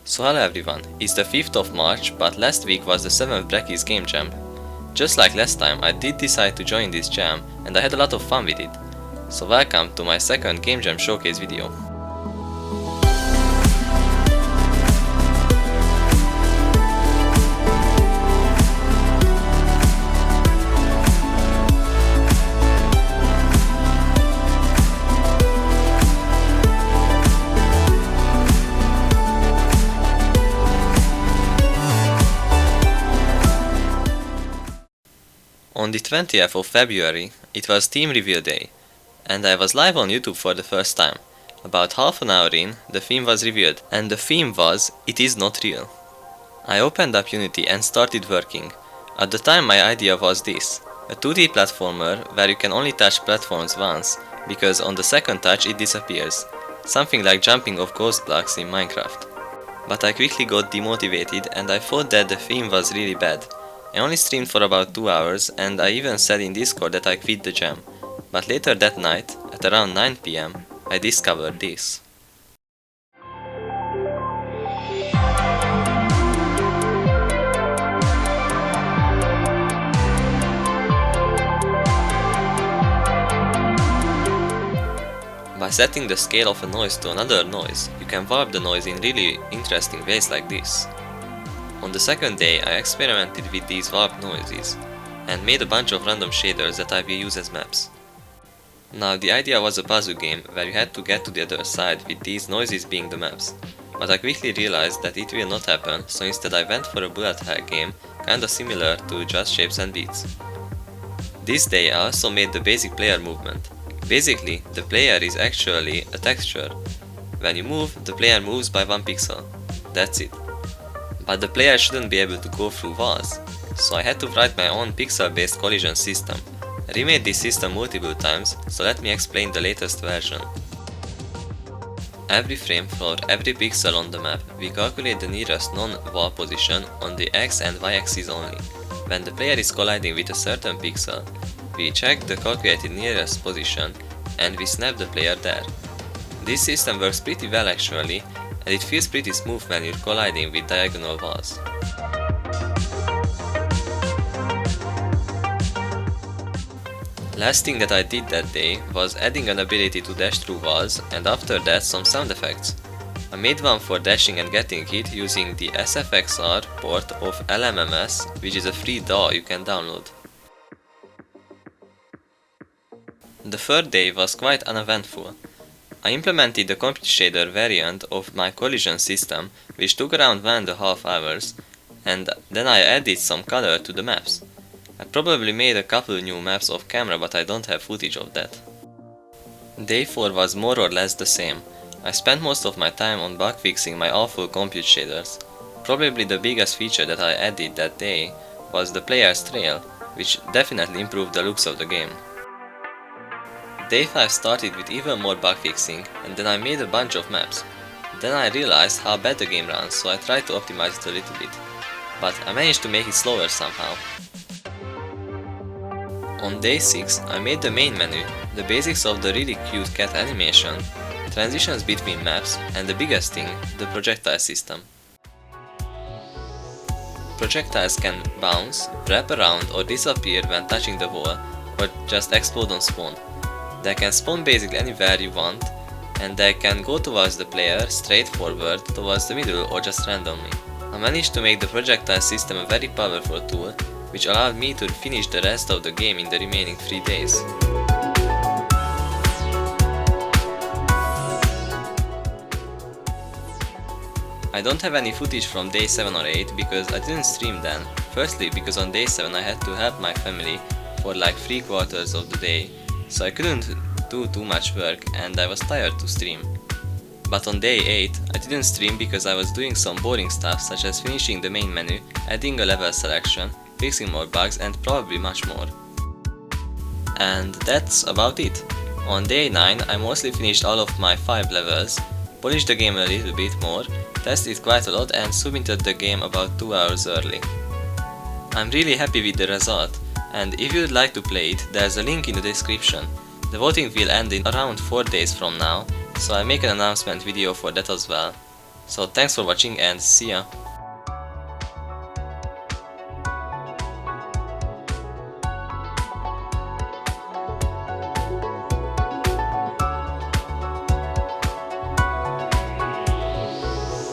So hello everyone, it's the 5th of March, but last week was the 7th Brackeys Game Jam. Just like last time, I did decide to join this jam and I had a lot of fun with it. So welcome to my second Game Jam showcase video. On the 20th of February, it was Team Reveal Day, and I was live on YouTube for the first time. About half an hour in, the theme was revealed, and the theme was "It is not real." I opened up Unity and started working. At the time my idea was this: a 2D platformer where you can only touch platforms once, because on the second touch it disappears. Something like jumping off ghost blocks in Minecraft. But I quickly got demotivated and I thought that the theme was really bad. I only streamed for about 2 hours and I even said in Discord that I quit the jam. But later that night, at around 9 PM, I discovered this. By setting the scale of a noise to another noise, you can warp the noise in really interesting ways like this. On the second day, I experimented with these warped noises and made a bunch of random shaders that I will use as maps. Now the idea was a puzzle game where you had to get to the other side with these noises being the maps, but I quickly realized that it will not happen, so instead I went for a bullet hell game kinda similar to Just Shapes and Beats. This day I also made the basic player movement. Basically, the player is actually a texture. When you move, the player moves by 1 pixel. That's it. But the player shouldn't be able to go through walls, so I had to write my own pixel-based collision system. I remade this system multiple times, so let me explain the latest version. Every frame for every pixel on the map, we calculate the nearest non-wall position on the x and y axis only. When the player is colliding with a certain pixel, we check the calculated nearest position and we snap the player there. This system works pretty well actually, and it feels pretty smooth when you're colliding with diagonal walls. Last thing that I did that day was adding an ability to dash through walls, and after that some sound effects. I made one for dashing and getting hit using the SFXR port of LMMS, which is a free DAW you can download. The third day was quite uneventful. I implemented the computer shader variant of my collision system, which took around 1.5 hours, and then I added some color to the maps. I probably made a couple new maps off camera, but I don't have footage of that. Day 4 was more or less the same. I spent most of my time on bug fixing my awful compute shaders. Probably the biggest feature that I added that day was the player's trail, which definitely improved the looks of the game. Day 5 started with even more bug fixing, and then I made a bunch of maps. Then I realized how bad the game runs, so I tried to optimize it a little bit. But I managed to make it slower somehow. On day 6, I made the main menu, the basics of the really cute cat animation, transitions between maps, and the biggest thing, the projectile system. Projectiles can bounce, wrap around or disappear when touching the wall, or just explode on spawn. They can spawn basically anywhere you want, and they can go towards the player, straight forward, towards the middle or just randomly. I managed to make the projectile system a very powerful tool, which allowed me to finish the rest of the game in the remaining 3 days. I don't have any footage from day 7 or 8 because I didn't stream then. Firstly because on day 7 I had to help my family for like 3/4 of the day, so I couldn't do too much work and I was tired to stream. But on day 8, I didn't stream because I was doing some boring stuff such as finishing the main menu, adding a level selection, fixing more bugs and probably much more. And that's about it. On day 9, I mostly finished all of my 5 levels, polished the game a little bit more, tested quite a lot and submitted the game about 2 hours early. I'm really happy with the result, and if you'd like to play it, there's a link in the description. The voting will end in around 4 days from now, so I'll make an announcement video for that as well. So thanks for watching and see ya!